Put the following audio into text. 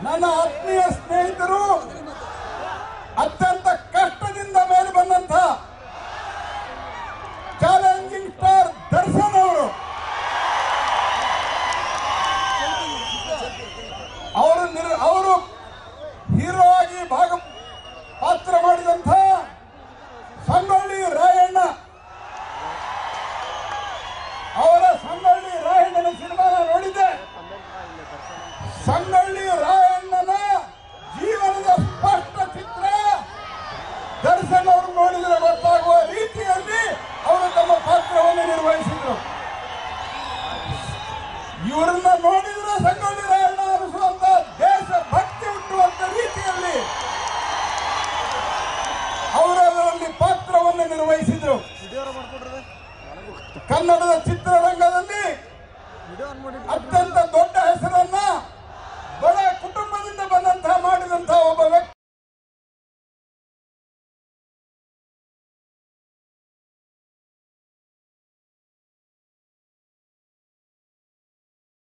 ನನ್ನ ಆತ್ಮೀಯ ಸ್ನೇಹಿತರು ಅತ್ಯಂತ ಕಷ್ಟದಿಂದ ಮೇಲೆ ಬಂದಂತ ಚಾಲೆಂಜಿಂಗ್ ಸ್ಟಾರ್ ದರ್ಶನ್ ಅವರು ಹೀರೋ ಆಗಿ ಪಾತ್ರ ಮಾಡಿದಂತ ಸಂಗೊಳ್ಳಿ ರಾಯಣ್ಣ ಅವರ ಸಂಗೊಳ್ಳಿ ರಾಯಣ್ಣನ ಸಿನಿಮಾನ ನೋಡಿದ್ದೆ. ಸಂಗೊಳ್ಳಿ ರಾಯಣ್ಣನ ಜೀವನದ ಸ್ಪಷ್ಟ ಚಿತ್ರ ದರ್ಶನ್ ಅವರು ನೋಡಿದರೆ ಗೊತ್ತಾಗುವ ರೀತಿಯಲ್ಲಿ ಅವರು ತಮ್ಮ ಪಾತ್ರವನ್ನು ನಿರ್ವಹಿಸಿದರು. ಇವರನ್ನ ನೋಡಿದ್ರೆ ಸಂಗೊಳ್ಳಿ ರಾಯಣ್ಣ ಅನಿಸುವಂತ ದೇಶ ಭಕ್ತಿ ಹುಟ್ಟುವಂತ ರೀತಿಯಲ್ಲಿ ಅವರಲ್ಲಿ ಪಾತ್ರವನ್ನು ನಿರ್ವಹಿಸಿದರು. ಕನ್ನಡದ ಚಿತ್ರರಂಗದಲ್ಲಿ